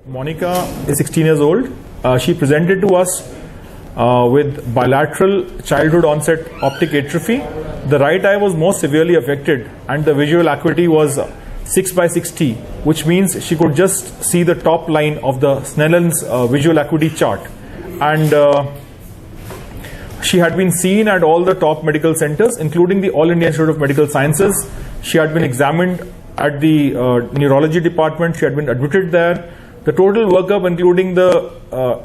Monica is 16 years old. She presented to us with bilateral childhood onset optic atrophy. The right eye was most severely affected and the visual acuity was 6/60, which means she could just see the top line of the Snellen's visual acuity chart. And she had been seen at all the top medical centers, including the All India Institute of Medical Sciences. She had been examined at the neurology department. She had been admitted there. The total workup, including the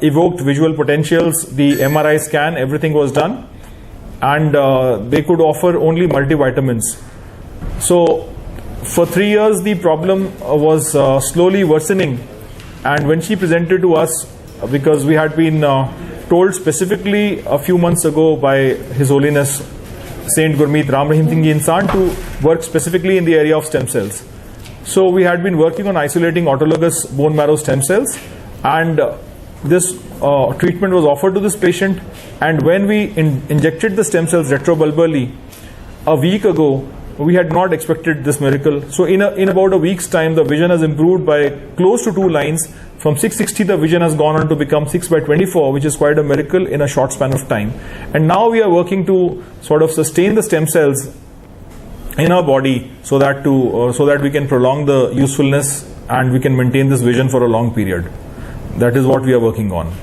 evoked visual potentials, the MRI scan, everything was done. And they could offer only multivitamins. So for 3 years, the problem was slowly worsening. And when she presented to us, because we had been told specifically a few months ago by His Holiness Saint Gurmeet Ram Rahim Singh Ji Insan to work specifically in the area of stem cells. So we had been working on isolating autologous bone marrow stem cells, and this treatment was offered to this patient. And when we injected the stem cells retrobulbally a week ago, we had not expected this miracle. So in about a week's time, the vision has improved by close to 2 lines. From 660, the vision has gone on to become 6/24, which is quite a miracle in a short span of time. And now we are working to sort of sustain the stem cells in our body so that we can prolong the usefulness and we can maintain this vision for a long period. That is what we are working on.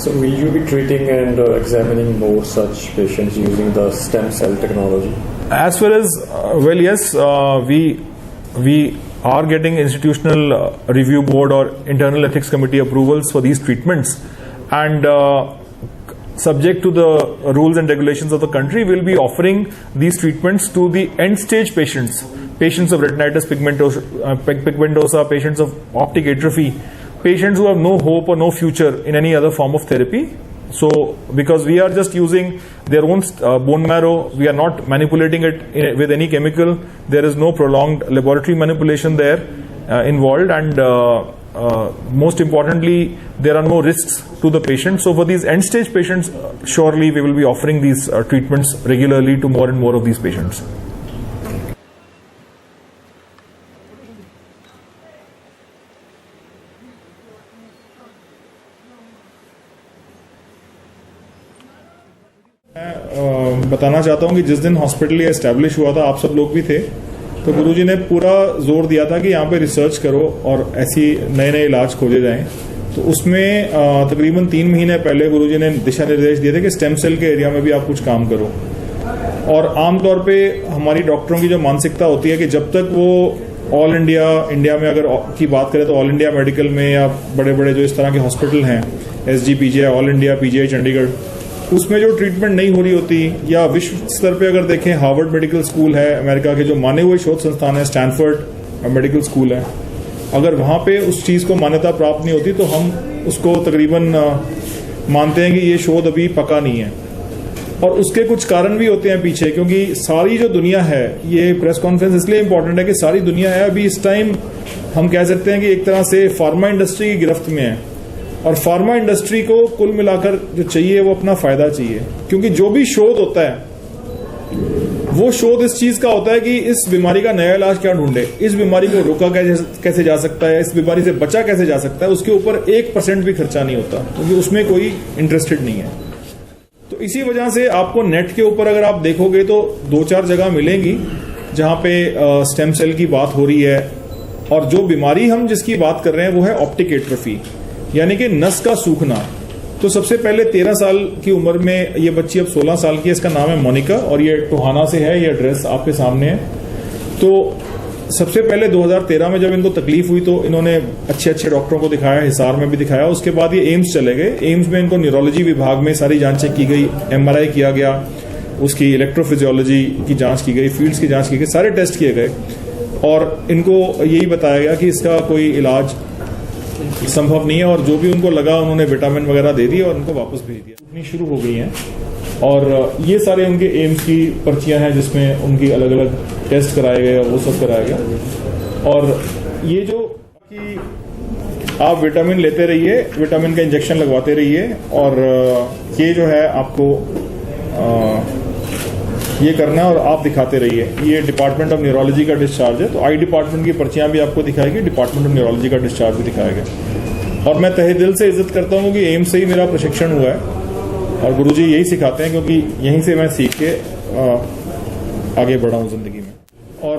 So will you be treating and examining more such patients using the stem cell technology? As far as, yes, we are getting institutional review board or internal ethics committee approvals for these treatments, and subject to the rules and regulations of the country, we'll be offering these treatments to the end stage patients of retinitis pigmentosa, patients of optic atrophy, patients who have no hope or no future in any other form of therapy. So because we are just using their own bone marrow, we are not manipulating it with any chemical. There is no prolonged laboratory manipulation there involved, and most importantly, there are no risks to the patient. So for these end stage patients, surely we will be offering these treatments regularly to more and more of these patients. मैं बताना चाहता हूं कि जिस दिन hospital ये establish हुआ था, आप सब लोग भी थे, तो गुरुजी ने पूरा जोर दिया था कि यहाँ पे रिसर्च करो और ऐसी नए नए इलाज खोजे जाएं। तो उसमें तकरीबन 3 महीने पहले गुरुजी ने दिशा निर्देश दिए थे कि स्टेम सेल के एरिया में भी आप कुछ काम करो। और आमतौर पे हमारी डॉक्टरों की जो मानसिकता होती है कि जब तक वो ऑल इंडिया में अगर की बात करें तो ऑल इंडिया मेडिकल में या बड़े बड़े जो इस तरह के हॉस्पिटल हैं, SGPGI, all India, PGI Chandigarh, उसमें जो ट्रीटमेंट नहीं हो रही होती, या विश्व स्तर पे अगर देखें, हार्वर्ड मेडिकल स्कूल है अमेरिका के, जो माने हुए शोध संस्थान है, स्टैनफोर्ड मेडिकल स्कूल है, अगर वहां पे उस चीज को मान्यता प्राप्त नहीं होती तो हम उसको तकरीबन मानते हैं कि ये शोध अभी पका नहीं है। और उसके कुछ कारण भी होते हैं पीछे, क्योंकि सारी जो दुनिया है, ये प्रेस कॉन्फ्रेंस इसलिए इंपॉर्टेंट है कि सारी दुनिया है अभी इस टाइम, हम कह सकते हैं कि एक तरह से फार्मा इंडस्ट्री की गिरफ्त में है। और फार्मा इंडस्ट्री को कुल मिलाकर जो चाहिए वो अपना फायदा चाहिए, क्योंकि जो भी शोध होता है वो शोध इस चीज का होता है कि इस बीमारी का नया इलाज क्या ढूंढे, इस बीमारी को रोका कैसे जा सकता है, इस बीमारी से बचा कैसे जा सकता है। उसके ऊपर 1% भी खर्चा नहीं होता, क्योंकि उसमें कोई इंटरेस्टेड नहीं है। तो इसी वजह से आपको नेट के ऊपर अगर आप देखोगे तो 2-4 जगह मिलेंगी जहां पे स्टेम सेल की बात हो रही है। और जो बीमारी हम जिसकी बात कर रहे हैं वो है ऑप्टिक एट्रोफी, यानी कि नस का सूखना। तो सबसे पहले 13 साल की उम्र में ये बच्ची अब 16 साल की है, इसका नाम है मोनिका और ये टोहाना से है, ये एड्रेस आपके सामने है। तो सबसे पहले 2013 में जब इनको तकलीफ हुई तो इन्होंने अच्छे डॉक्टरों को दिखाया, हिसार में भी दिखाया। उसके बाद ये एम्स चले गए। एम्स में इनको न्यूरोलॉजी विभाग में सारी जांचें की गई, MRI किया गया, उसकी इलेक्ट्रोफिजियोलॉजी की जांच की गई, फील्ड्स की जांच की गई, सारे टेस्ट किए गए और इनको यही बताया गया कि इसका कोई इलाज संभव नहीं है। और जो भी उनको लगा उन्होंने विटामिन वगैरह दे दिए और उनको वापस भेज दिया। उठनी शुरू हो गई हैं और ये सारे उनके एम्स की पर्चियां हैं जिसमें उनकी अलग अलग टेस्ट कराए गए, वो सब कराया गया। और ये जो कि आप विटामिन लेते रहिए, विटामिन का इंजेक्शन लगवाते रहिए, और ये जो है आपको ये करना है और आप दिखाते रहिए। ये डिपार्टमेंट ऑफ न्यूरोलॉजी का डिस्चार्ज है, तो आई डिपार्टमेंट की पर्चियां भी आपको दिखाएगी, डिपार्टमेंट ऑफ न्यूरोलॉजी का डिस्चार्ज भी दिखाएगा। और मैं तहे दिल से इज्जत करता हूँ कि एम्स से ही मेरा प्रशिक्षण हुआ है और गुरुजी यही सिखाते हैं, क्योंकि यहीं से मैं सीख के आगे बढ़ा हूँ जिंदगी में। और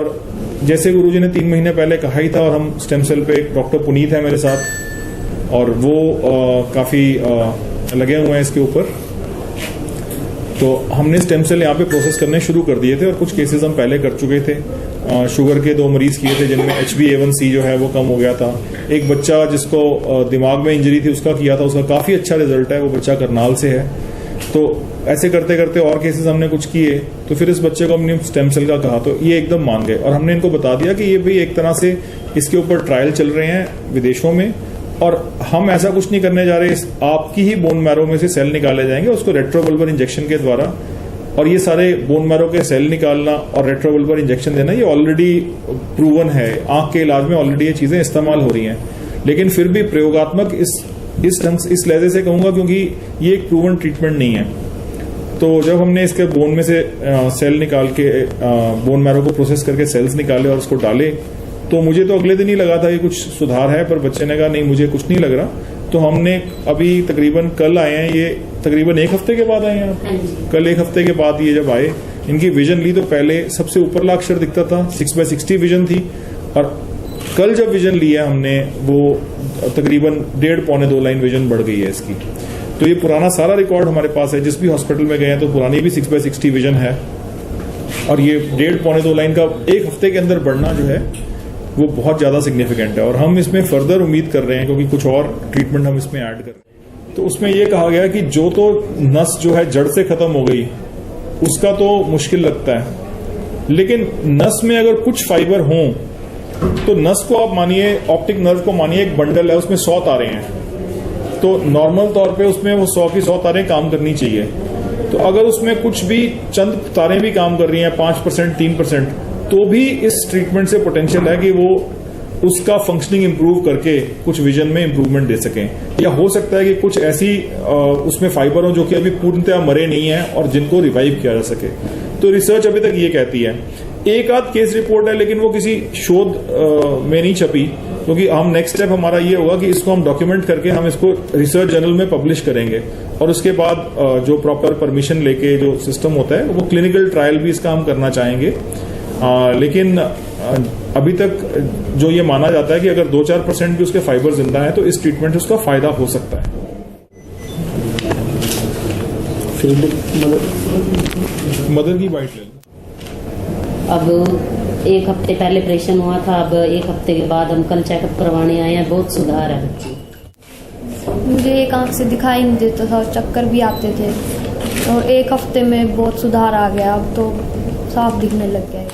जैसे गुरुजी ने 3 महीने पहले कहा ही था, और हम स्टेम सेल पे एक डॉक्टर पुनीत है मेरे साथ, और वो काफ़ी लगे हुए हैं इसके ऊपर। तो हमने स्टेम सेल यहाँ पे प्रोसेस करने शुरू कर दिए थे, और कुछ केसेस हम पहले कर चुके थे। शुगर के 2 मरीज किए थे जिनमें HbA1c जो है वो कम हो गया था। एक बच्चा जिसको दिमाग में इंजरी थी उसका किया था, उसका काफ़ी अच्छा रिजल्ट है, वो बच्चा करनाल से है। तो ऐसे करते करते और केसेस हमने कुछ किए, तो फिर इस बच्चे को हमने स्टेम सेल का कहा, तो ये एकदम मान गए। और हमने इनको बता दिया कि ये भी एक तरह से इसके ऊपर ट्रायल चल रहे हैं विदेशों में, और हम ऐसा कुछ नहीं करने जा रहे। आपकी ही बोन मैरो में से सेल निकाले जाएंगे उसको रेट्रोवल्वर इंजेक्शन के द्वारा, और ये सारे बोन मैरो के सेल निकालना और रेट्रोवल्वर इंजेक्शन देना ये ऑलरेडी प्रूवन है। आंख के इलाज में ऑलरेडी ये चीजें इस्तेमाल हो रही हैं, लेकिन फिर भी प्रयोगात्मक इस लहजे से कहूंगा, क्योंकि ये एक प्रूवन ट्रीटमेंट नहीं है। तो जब हमने इसके बोन में से सेल निकाल के बोन मैरो को प्रोसेस करके सेल्स निकाले और उसको डाले, तो मुझे तो अगले दिन ही लगा था कि कुछ सुधार है, पर बच्चे ने कहा नहीं मुझे कुछ नहीं लग रहा। तो हमने अभी तकरीबन कल आए हैं, ये तकरीबन 1 हफ्ते के बाद आए हैं आप। कल 1 हफ्ते के बाद ये जब आए, इनकी विजन ली तो पहले सबसे ऊपरला अक्षर दिखता था, 6/60 विजन थी, और कल जब विजन लिया हमने वो तकरीबन 1.5-2 लाइन विजन बढ़ गई है इसकी। तो ये पुराना सारा रिकॉर्ड हमारे पास है, जिस भी हॉस्पिटल में गए हैं तो पुरानी भी 6/60 विजन है, और ये 1.5-2 लाइन का 1 हफ्ते के अंदर बढ़ना जो है वो बहुत ज्यादा सिग्निफिकेंट है। और हम इसमें फर्दर उम्मीद कर रहे हैं, क्योंकि कुछ और ट्रीटमेंट हम इसमें ऐड कर रहे हैं। तो उसमें ये कहा गया कि जो तो नस जो है जड़ से खत्म हो गई उसका तो मुश्किल लगता है, लेकिन नस में अगर कुछ फाइबर हों तो नस को आप मानिए, ऑप्टिक नर्व को मानिए एक बंडल है, उसमें 100 तारें हैं, तो नॉर्मल तौर पे उसमें वो 100 की 100 तारें काम करनी चाहिए। तो अगर उसमें कुछ भी चंद तारें भी काम कर रही हैं 5%, 3%, तो भी इस ट्रीटमेंट से पोटेंशियल है कि वो उसका फंक्शनिंग इंप्रूव करके कुछ विजन में इंप्रूवमेंट दे सकें। या हो सकता है कि कुछ ऐसी उसमें फाइबर हो जो कि अभी पूर्णतः मरे नहीं है और जिनको रिवाइव किया जा सके। तो रिसर्च अभी तक ये कहती है। एक आध केस रिपोर्ट है, लेकिन वो किसी शोध में नहीं छपी, क्योंकि हम नेक्स्ट स्टेप हमारा ये होगा कि इसको हम डॉक्यूमेंट करके हम इसको रिसर्च जर्नल में पब्लिश करेंगे, और उसके बाद जो प्रॉपर परमिशन लेके जो सिस्टम होता है वो क्लिनिकल ट्रायल भी इसका हम करना चाहेंगे। लेकिन अभी तक जो ये माना जाता है कि अगर 2-4% भी उसके फाइबर जिंदा है तो इस ट्रीटमेंट से उसका फायदा हो सकता है। मदर की बाइट ले लो। अब 1 हफ्ते पहले ऑपरेशन हुआ था, अब 1 हफ्ते के बाद हम कल चेकअप करवाने आए हैं। बहुत सुधार है बच्ची। मुझे एक आंख से दिखाई नहीं देता था, चक्कर भी आते थे, और 1 हफ्ते में बहुत सुधार आ गया। अब तो साफ दिखने लग गया है।